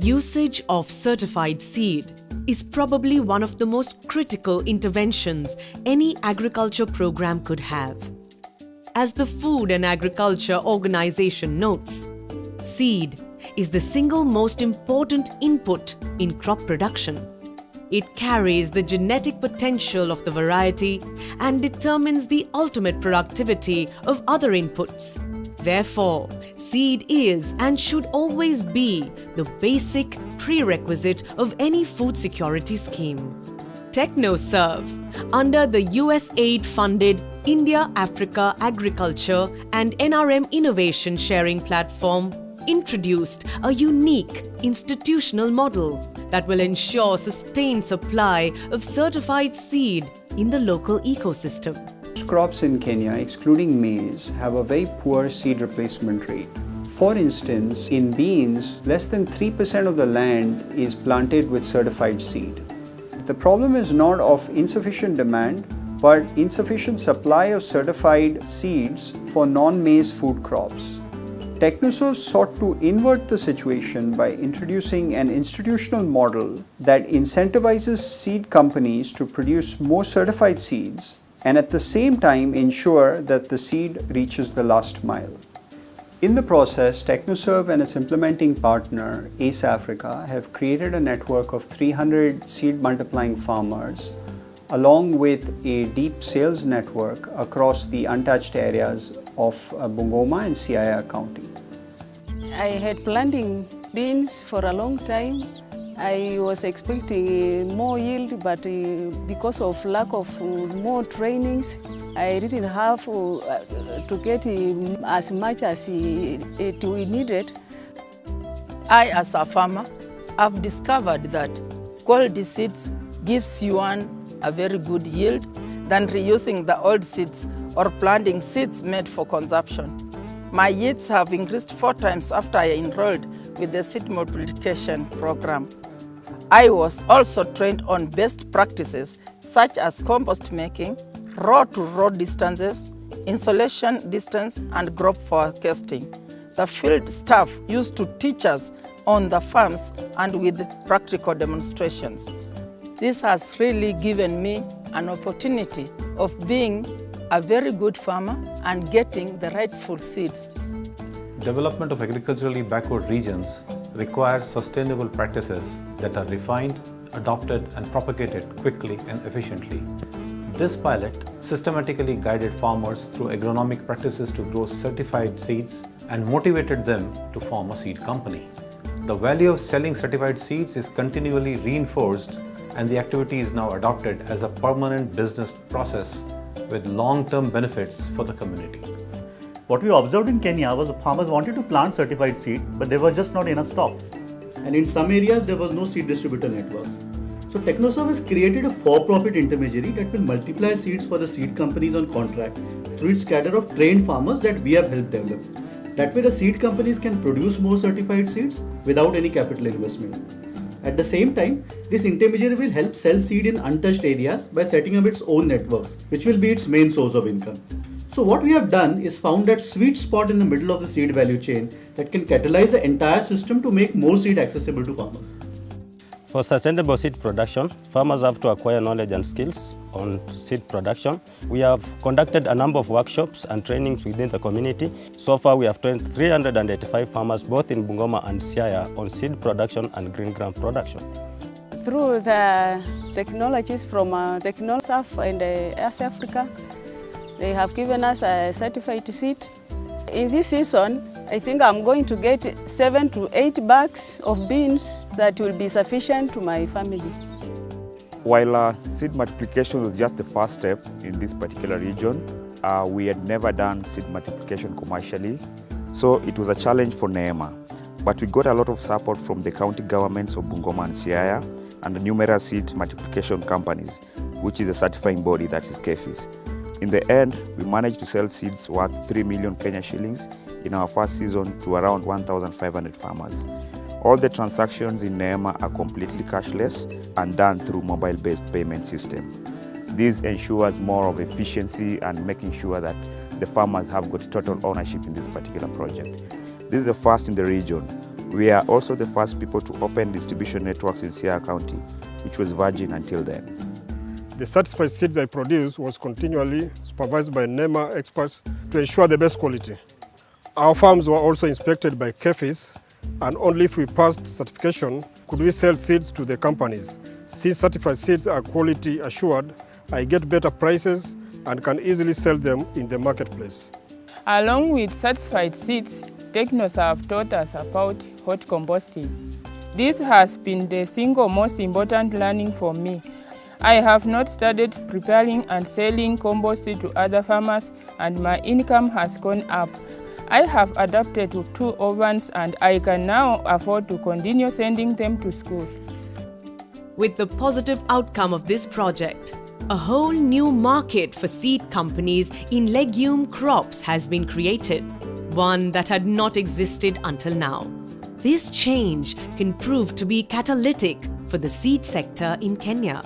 Usage of certified seed is probably one of the most critical interventions any agriculture program could have. As the Food and Agriculture Organization notes, seed is the single most important input in crop production. It carries the genetic potential of the variety and determines the ultimate productivity of other inputs. Therefore, seed is and should always be the basic prerequisite of any food security scheme. TechnoServe, under the USAID-funded India-Africa Agriculture and NRM Innovation Sharing Platform, introduced a unique institutional model that will ensure sustained supply of certified seed in the local ecosystem. Most crops in Kenya, excluding maize, have a very poor seed replacement rate. For instance, in beans, less than 3% of the land is planted with certified seed. The problem is not of insufficient demand, but insufficient supply of certified seeds for non-maize food crops. TechnoServe sought to invert the situation by introducing an institutional model that incentivizes seed companies to produce more certified seeds and at the same time ensure that the seed reaches the last mile. In the process, TechnoServe and its implementing partner, ACE Africa, have created a network of 300 seed multiplying farmers along with a deep sales network across the untouched areas of Bungoma and Siaya County. I had planting beans for a long time. I was expecting more yield, but because of lack of more trainings, I didn't have to get as much as it needed. I, as a farmer, have discovered that quality seeds gives you a very good yield than reusing the old seeds or planting seeds made for consumption. My yields have increased 4 times after I enrolled with the seed multiplication program. I was also trained on best practices such as compost making, row-to-row distances, insulation distance, and crop forecasting. The field staff used to teach us on the farms and with practical demonstrations. This has really given me an opportunity of being a very good farmer and getting the rightful seeds. Development of agriculturally backward regions requires sustainable practices that are refined, adopted, and propagated quickly and efficiently. This pilot systematically guided farmers through agronomic practices to grow certified seeds and motivated them to form a seed company. The value of selling certified seeds is continually reinforced, and the activity is now adopted as a permanent business process with long-term benefits for the community. What we observed in Kenya was farmers wanted to plant certified seed, but there was just not enough stock. And in some areas, there was no seed distributor networks. So TechnoServe has created a for-profit intermediary that will multiply seeds for the seed companies on contract through its cadre of trained farmers that we have helped develop. That way the seed companies can produce more certified seeds without any capital investment. At the same time, this intermediary will help sell seed in untouched areas by setting up its own networks, which will be its main source of income. So what we have done is found that sweet spot in the middle of the seed value chain that can catalyze the entire system to make more seed accessible to farmers. For sustainable seed production, farmers have to acquire knowledge and skills on seed production. We have conducted a number of workshops and trainings within the community. So far, we have trained 385 farmers both in Bungoma and Siaya on seed production and green gram production. Through the technologies from TechnoServe and ACE Africa, they have given us a certified seed. In this season, I think I'm going to get 7 to 8 bags of beans that will be sufficient to my family. While seed multiplication was just the first step in this particular region, we had never done seed multiplication commercially, so it was a challenge for NEMA. But we got a lot of support from the county governments of Bungoma and Siaya and the numerous seed multiplication companies, which is a certifying body, that is KEFIS. In the end, we managed to sell seeds worth 3 million Kenya shillings in our first season to around 1,500 farmers. All the transactions in NEMA are completely cashless and done through mobile-based payment system. This ensures more of efficiency and making sure that the farmers have got total ownership in this particular project. This is the first in the region We are also the first people to open distribution networks in Sierra County, which was virgin until then. The certified seeds I produced was continually supervised by NEMA experts to ensure the best quality. Our farms were also inspected by KEFIS, and only if we passed certification could we sell seeds to the companies. Since certified seeds are quality assured, I get better prices and can easily sell them in the marketplace. Along with certified seeds, TechnoServe taught us about hot composting. This has been the single most important learning for me. I have not started preparing and selling compost to other farmers, and my income has gone up. I have adapted to 2 ovens and I can now afford to continue sending them to school. With the positive outcome of this project, a whole new market for seed companies in legume crops has been created, one that had not existed until now. This change can prove to be catalytic for the seed sector in Kenya.